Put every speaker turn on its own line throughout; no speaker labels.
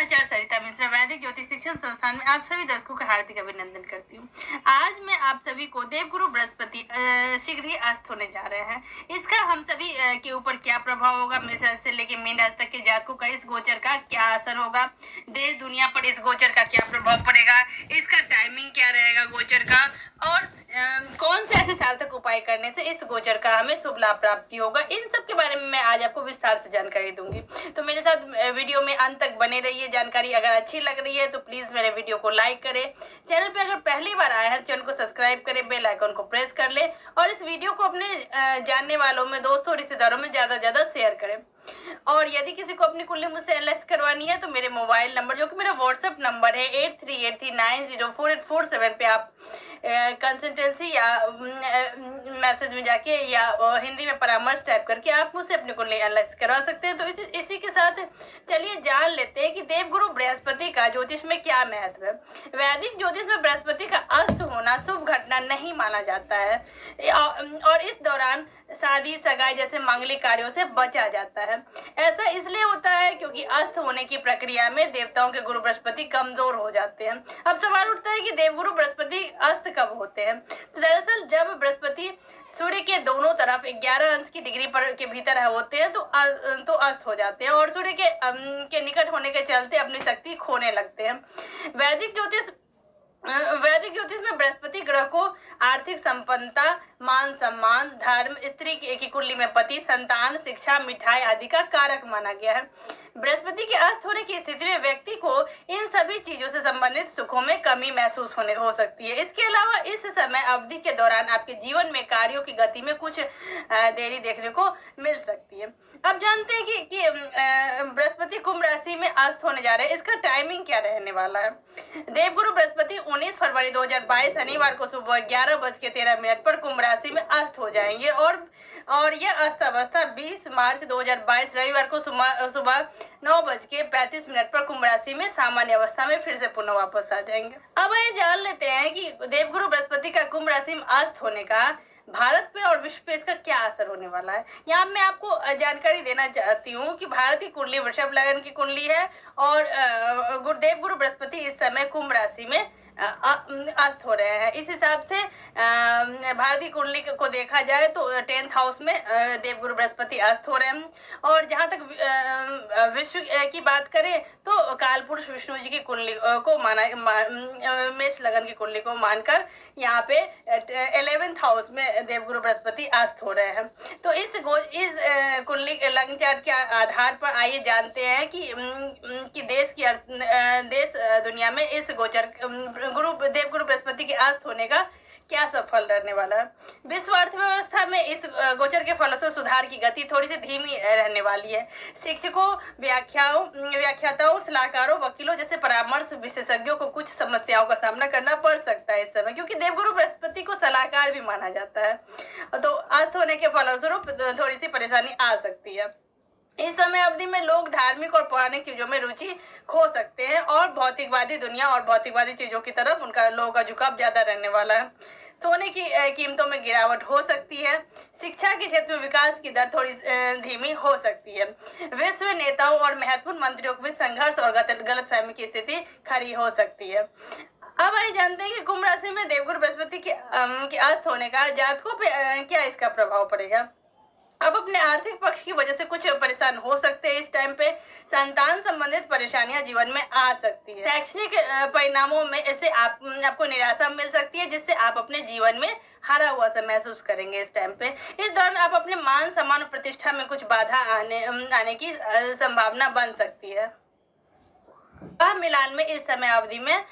आचार्य सरिता मिश्रा वैदिक ज्योतिष शिक्षण संस्थान में आप सभी दर्शकों का हार्दिक अभिनंदन करती हूँ। आज मैं आप सभी को देवगुरु बृहस्पति शीघ्र ही अस्त होने जा रहे हैं। इसका हम सभी के ऊपर क्या प्रभाव होगा, मेष राशि से लेकर मीन राशि तक के जातकों का इस गोचर का क्या असर होगा, देश दुनिया पर इस गोचर का क्या प्रभाव पड़ेगा, इसका टाइमिंग क्या रहेगा गोचर का, और कौन से ऐसे सार्थक उपाय करने से इस गोचर का हमें शुभ लाभ प्राप्ति होगा, इन सब के बारे में मैं आज आपको विस्तार से जानकारी दूंगी। तो मेरे साथ वीडियो में अंत तक बने रहिए। जानकारी अगर अच्छी लग रही है तो प्लीज मेरे वीडियो को लाइक करें, चैनल पे अगर पहली बार आया है चैनल को सब्सक्राइब करें, बेल आइकन को प्रेस कर ले और इस वीडियो को अपने जानने वालों में, दोस्तों, रिश्तेदारों में ज्यादा शेयर करें। और यदि किसी को अपनी कुंडली मुझसे एनालाइज करवानी है तो मेरे मोबाइल नंबर, जो कि मेरा व्हाट्सएप नंबर है 8383904847 पे आप कंसल्टेंसी या मैसेज में जाके या हिंदी में परामर्श टाइप करके आप मुझसे अपनी कुंडली एनालाइज करवा सकते हैं। तो इसी के साथ चलिए जान लेते हैं कि देवगुरु बृहस्पति का ज्योतिष में क्या महत्व है। वैदिक ज्योतिष में बृहस्पति का अस्त होना शुभ घटना नहीं माना जाता है और इस दौरान शादी सगाई जैसे मांगलिक कार्यों से बचा जाता है। ऐसा इसलिए होता है क्योंकि अस्त होने की प्रक्रिया में देवताओं के गुरु बृहस्पति कमजोर हो जाते हैं। अब सवाल उठता है कि देवगुरु बृहस्पति अस्त कब होते हैं। तो दरअसल जब बृहस्पति सूर्य के दोनों तरफ 11 अंश की डिग्री पर के भीतर होते हैं तो अस्त हो जाते हैं और सूर्य के निकट होने के चलते अपनी शक्ति खोने लगते हैं। वैदिक ज्योतिष में बृहस्पति ग्रह को आर्थिक संपन्नता, मान सम्मान, धर्म, स्त्री की कुंडली में पति, संतान, शिक्षा, मिठाई आदि का कारक माना गया है। बृहस्पति के अस्त होने की स्थिति में व्यक्ति को इन सभी चीजों से संबंधित सुखों में कमी महसूस हो सकती है। इसके अलावा इस समय अवधि के दौरान आपके जीवन में कार्यों की गति में कुछ देरी देखने को मिल सकती है। अब जानते हैं कि बृहस्पति कुंभ राशि में अस्त होने जा रहे हैं। इसका टाइमिंग क्या रहने वाला है। देवगुरु बृहस्पति 19 फरवरी 2022 शनिवार को सुबह 11:13 पर कुंभ राशि में अस्त हो जाएंगे और यह अस्त अवस्था 20 मार्च 2022 रविवार को सुबह 9:35 पर कुंभ राशि में सामान्य अवस्था में फिर से पुनः वापस आ जाएंगे। अब ये जान लेते हैं कि देवगुरु बृहस्पति का कुंभ राशि में अस्त होने का भारत पे और विश्व पे इसका क्या असर होने वाला है। यहाँ मैं आपको जानकारी देना चाहती हूँ कि भारत की कुंडली वृषभ लग्न की कुंडली है और देवगुरु बृहस्पति इस समय कुंभ राशि में अस्त हो रहे हैं। इस हिसाब से भारतीय कुंडली को देखा जाए तो 10th हाउस में देवगुरु बृहस्पति अस्त हो रहे हैं और जहां तक विश्व की बात करें तो कालपुरुष विष्णु जी की कुंडली को मेष लगन की कुंडली को मानकर यहाँ पे 11th हाउस में देवगुरु बृहस्पति अस्त हो रहे हैं। तो इस कुंडली लग्न चार्ट के आधार पर आइए जानते हैं कि देश दुनिया में इस गोचर देवगुरु बृहस्पति के अस्त होने का क्या सफल रहने वाला है। विश्व अर्थव्यवस्था में इस गोचर के फलों से सुधार की गति थोड़ी सी धीमी रहने वाली है। शिक्षकों, व्याख्याताओं, सलाहकारों, वकीलों जैसे परामर्श विशेषज्ञों को कुछ समस्याओं का सामना करना पड़ सकता है इस समय, क्योंकि देवगुरु बृहस्पति को सलाहकार भी माना जाता है। तो अस्त होने के फलस्वरूप थोड़ी सी परेशानी आ सकती है। इस समय अवधि में लोग धार्मिक और पौराणिक चीजों में रुचि खो सकते हैं और भौतिकवादी दुनिया और भौतिकवादी चीजों की तरफ लोगों का झुकाव ज्यादा रहने वाला है। सोने की कीमतों में गिरावट हो सकती है। शिक्षा के क्षेत्र में विकास की दर थोड़ी धीमी हो सकती है। विश्व नेताओं और महत्वपूर्ण मंत्रियों के बीच संघर्ष और गलतफहमी की स्थिति खड़ी हो सकती है। अब आइए जानते हैं कि कुंभ राशि में देवगुरु बृहस्पति के अस्त होने का जातकों पे क्या इसका प्रभाव पड़ेगा। अब अपने आर्थिक पक्ष की वजह से कुछ परेशान हो सकते हैं। इस टाइम पे संतान संबंधित परेशानियां जीवन में आ सकती है। शैक्षणिक परिणामों में ऐसे आपको निराशा मिल सकती है, जिससे आप अपने जीवन में हारा हुआ सा महसूस करेंगे इस टाइम पे। इस दौरान आप अपने मान सम्मान और प्रतिष्ठा में कुछ बाधा आने की संभावना बन सकती है। मिलान में इस समय अवधि में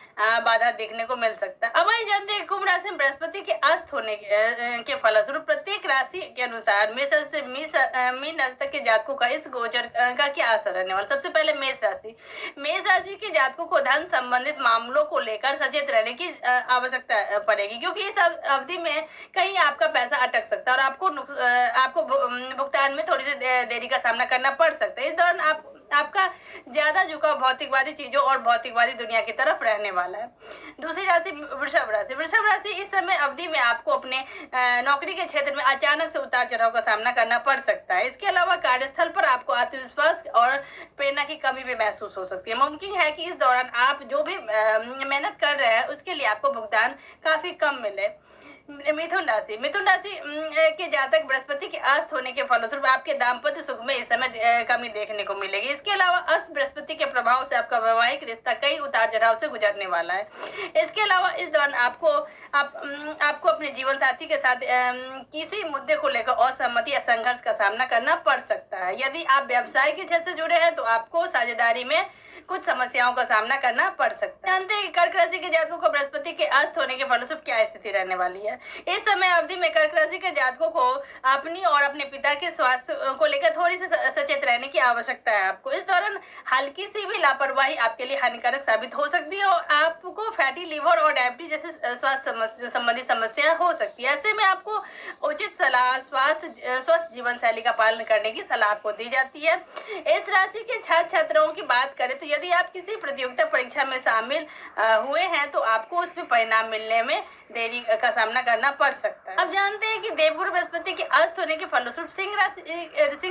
बाधा देखने को मिल सकता है। अब आइए जानते हैं कुंभ राशि में बृहस्पति के अस्त होने के फलस्वरूप प्रत्येक राशि के अनुसार मेष से मीन राशि तक के जातकों का इस गोचर का क्या असर रहने वाला। सबसे पहले मेष राशि के जातकों को धन संबंधित मामलों को लेकर सचेत रहने की आवश्यकता पड़ेगी, क्योंकि इस अवधि में कहीं आपका पैसा अटक सकता है और आपको भुगतान में थोड़ी सी देरी का सामना करना पड़ सकता है। इस दौरान आप आपका ज्यादा झुकाव भौतिकवादी चीजों और भौतिकवादी दुनिया की तरफ रहने वाला है। दूसरी राशि वृषभ राशि। वृषभ राशि इस समय अवधि में आपको अपने नौकरी के क्षेत्र में अचानक से उतार चढ़ाव का सामना करना पड़ सकता है। इसके अलावा कार्यस्थल पर आपको आत्मविश्वास और प्रेरणा की कमी भी महसूस हो सकती है। मुमकिन है कि इस दौरान आप जो भी मेहनत कर रहे हैं उसके लिए आपको भुगतान काफी कम मिले। मिथुन राशि। मिथुन राशि के जातक बृहस्पति के अस्त होने के फलस्वरूप आपके दाम्पत्य सुख में इस समय कमी देखने को मिलेगी। इसके अलावा अस्त बृहस्पति के प्रभाव से आपका वैवाहिक रिश्ता कई उतार चढ़ाव से गुजरने वाला है। इसके अलावा इस दौरान आपको अपने जीवन साथी के साथ किसी मुद्दे को लेकर असहमति या संघर्ष का सामना करना पड़ सकता है। यदि आप व्यवसाय के क्षेत्र से जुड़े हैं तो आपको साझेदारी में कुछ समस्याओं का सामना करना पड़ सकता है। जानते हैं कर्क राशि के जातकों को बृहस्पति के अस्त होने के फलस्वरूप क्या स्थिति रहने वाली है। इस समय अवधि में कर्क राशि के जातकों को अपनी और अपने पिता के स्वास्थ्य को लेकर थोड़ी सी सचेत रहने की आवश्यकता है। आपको इस दौरान हल्की सी भी लापरवाही आपके लिए हानिकारक साबित हो सकती है और आपको फैटी लिवर और डायबिटीज जैसे स्वास्थ्य संबंधी समस्या हो सकती है। ऐसे में आपको उचित सलाह स्वस्थ जीवन शैली का पालन करने की सलाह आपको दी जाती है। इस राशि के छात्र छात्राओं की बात करें तो यदि आप किसी प्रतियोगिता परीक्षा में शामिल हुए हैं तो आपको उसमें परिणाम मिलने में देरी का सामना करना पड़ सकता है। अब जानते हैं कि देवगुरु बृहस्पति के अस्त होने के फलस्वरूप सिंह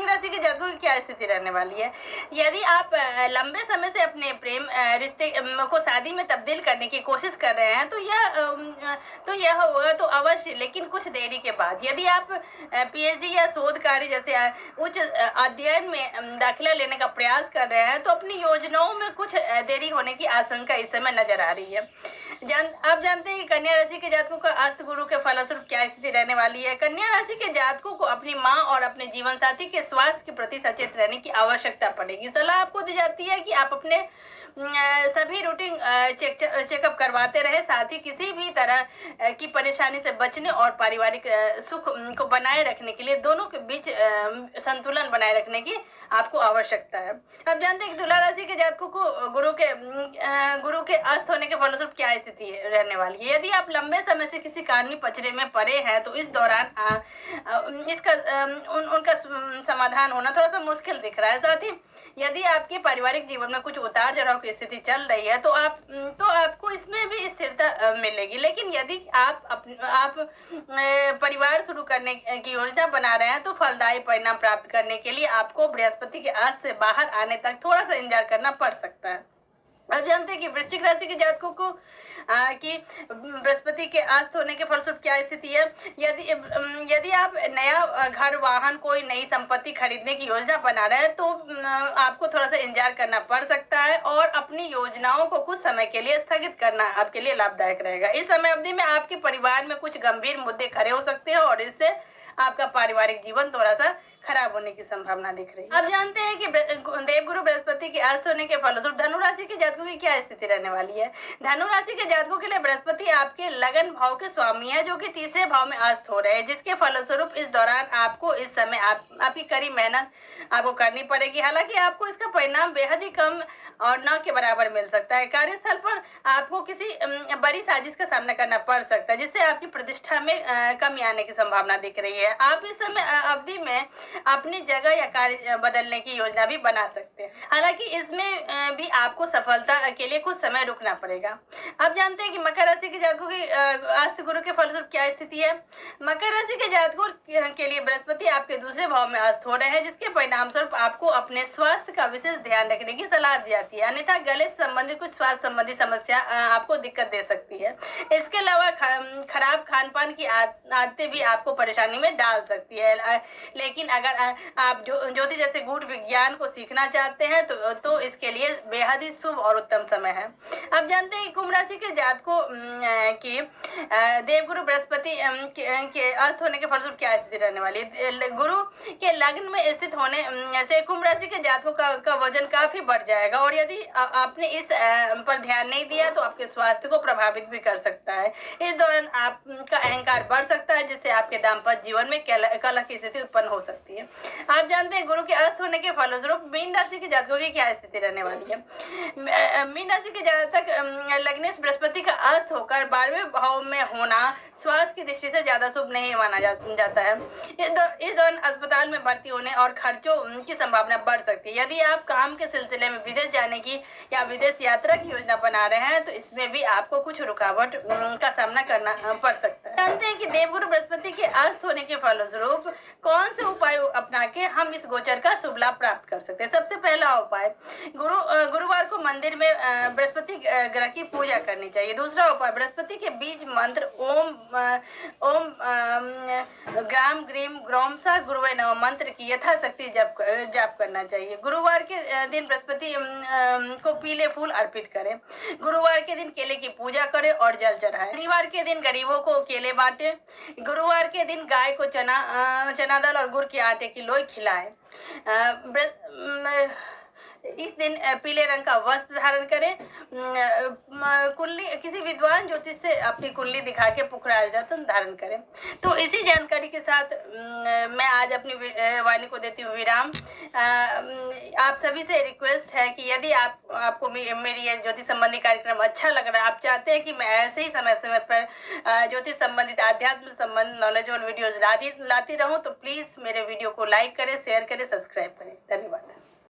राशि के जातकों की क्या स्थिति रहने वाली है। यदि आप लंबे समय से अपने प्रेम रिश्ते को शादी में तब्दील करने की कोशिश कर रहे हैं तो यह होगा तो अवश्य, लेकिन कुछ देरी के बाद। यदि आप पीएचडी या शोध कार्य जैसे उच्च अध्ययन में दाखिला लेने का प्रयास कर रहे हैं तो अपनी योजनाओं में कुछ देरी होने की आशंका इस समय नजर आ रही है। आप जानते हैं कि कन्या राशि के जातकों का अस्त गुरु के फलस्वरूप क्या स्थिति रहने वाली है। कन्या राशि के जातकों को अपनी मां और अपने जीवन साथी के स्वास्थ्य के प्रति सचेत रहने की आवश्यकता पड़ेगी। सलाह आपको दी जाती है कि आप अपने सभी रूटीन चेकअप करवाते रहे, साथ ही किसी भी तरह की परेशानी से बचने और पारिवारिक सुख को बनाए रखने के लिए दोनों के बीच संतुलन बनाए रखने की आपको आवश्यकता है। अब जानते हैं कि तुला राशि के जातकों को गुरु के अस्त होने के फलस्वरूप क्या स्थिति रहने वाली है। यदि आप लंबे समय से किसी कानूनी पचड़े में पड़े हैं तो इस दौरान उनका समाधान होना थोड़ा सा मुश्किल दिख रहा है। साथ ही यदि आपके पारिवारिक जीवन में कुछ उतार चढ़ाव की स्थिति चल रही है तो आपको इसमें भी स्थिरता मिलेगी। लेकिन यदि आप परिवार शुरू करने की योजना बना रहे हैं तो फलदायी परिणाम प्राप्त करने के लिए आपको बृहस्पति के अस्त से बाहर आने तक थोड़ा सा इंतजार करना पड़ सकता है। अब जानते हैं कि वृश्चिक राशि के जातकों को कि बृहस्पति के अस्त होने के फलस्वरूप क्या स्थिति है। यदि आप नया घर वाहन कोई नई संपत्ति खरीदने की योजना बना रहे हैं तो आपको थोड़ा सा इंतजार करना पड़ सकता है और अपनी योजनाओं को कुछ समय के लिए स्थगित करना आपके लिए लाभदायक रहेगा। इस समय अवधि में आपके परिवार में कुछ गंभीर मुद्दे खड़े हो सकते हैं और इससे आपका पारिवारिक जीवन थोड़ा सा खराब होने की संभावना दिख रही है। अब जानते हैं कि देवगुरु बृहस्पति के अस्त होने के फलस्वरूप धनु राशि के जातकों की क्या स्थिति रहने वाली है। धनु राशि के जातकों के लिए बृहस्पति आपके लगन भाव के स्वामी है जो कि तीसरे भाव में अस्त हो रहे हैं, जिसके फलस्वरूप इस दौरान आपको इस समय आपकी कड़ी मेहनत आपको करनी पड़ेगी। हालांकि आपको इसका परिणाम बेहद ही कम और न के बराबर मिल सकता है। कार्यस्थल पर आपको किसी बड़ी साजिश का सामना करना पड़ सकता है जिससे आपकी प्रतिष्ठा में कमी आने की संभावना दिख रही है। आप इस समय अवधि में अपनी जगह या कार्य बदलने की योजना भी बना सकते हैं। हालांकि इसमें भी आपको सफलता के लिए कुछ समय रुकना पड़ेगा। अब जानते हैं कि मकर राशि के जातकों की अस्त गुरु के फलस्वरूप क्या स्थिति है। मकर राशि के जातकों के लिए बृहस्पति आपके दूसरे भाव में अस्त हो रहे हैं, जिसके परिणाम स्वरूप आपको अपने स्वास्थ्य का विशेष ध्यान रखने की सलाह दी जाती है, अन्यथा गले से संबंधित कुछ स्वास्थ्य संबंधी समस्या आपको दिक्कत दे सकती है। इसके अलावा खराब खान पान की आदतें भी आपको परेशानी में डाल सकती है। लेकिन अगर आप ज्योतिष जैसे गूढ़ विज्ञान को सीखना चाहते हैं तो इसके लिए बेहद ही शुभ और उत्तम समय है। अब जानते हैं कुंभ राशि के जातकों की देवगुरु बृहस्पति के अस्त होने के फलस्वरूप क्या स्थिति रहने वाली है। गुरु के लग्न में स्थित होने से कुंभ राशि के जातकों का वजन काफी बढ़ जाएगा और यदि आपने इस पर ध्यान नहीं दिया तो आपके स्वास्थ्य को प्रभावित भी कर सकता है। इस दौरान आपका अहंकार बढ़ सकता है जिससे आपके दाम्पत्य जीवन में कलह की स्थिति उत्पन्न हो सकती है। आप जानते हैं गुरु के अस्त होने के फलस्वरूप मीन राशि के जातकों की क्या स्थिति रहने वाली है। मीन राशि के जातक कारक लगने से बृहस्पति का अस्त होकर 12वें भाव में होना स्वास्थ्य की दृष्टि से ज्यादा शुभ नहीं माना जाता है। इस दौरान अस्पताल में भर्ती होने और खर्चों की संभावना बढ़ सकती है। यदि आप काम के सिलसिले में विदेश जाने की या विदेश यात्रा की योजना बना रहे हैं तो इसमें भी आपको कुछ रुकावट का सामना करना पड़ सकता है। जानते हैं कि देवगुरु बृहस्पति के अस्त होने के फलस्वरूप कौन से उपाय अपना के हम इस गोचर का शुभ लाभ प्राप्त कर सकते हैं। सबसे पहला उपाय, गुरुवार को मंदिर में बृहस्पति ग्रह की पूजा करनी चाहिए। दूसरा उपाय, बृहस्पति के बीज मंत्र ओम ग्राम ग्रीम ग्रोम सा गुरुवे नमः मंत्र की यथाशक्ति जाप करना चाहिए। गुरुवार के दिन बृहस्पति को पीले फूल अर्पित करें। गुरुवार के दिन केले की पूजा करें और जल चढ़ाएं। शनिवार के दिन गरीबों को केले बांटें। गुरुवार के दिन गाय को चना दाल और गुड़ के आटे की लोई खिलाएं। इस दिन पीले रंग का वस्त्र धारण करें। कुंडली, किसी विद्वान ज्योतिष से अपनी कुंडली दिखा के पुखराज रत्न धारण करें। तो इसी जानकारी के साथ मैं आज अपनी वाणी को देती हूँ विराम। आप सभी से रिक्वेस्ट है कि यदि आपको मेरी ये ज्योतिष संबंधी कार्यक्रम अच्छा लग रहा है, आप चाहते हैं कि मैं ऐसे ही समय समय पर ज्योतिष संबंधित, आध्यात्म संबंधित नॉलेजेबल वीडियोज लाती रहूं, तो प्लीज मेरे वीडियो को लाइक करें, शेयर करें, सब्सक्राइब करें। धन्यवाद।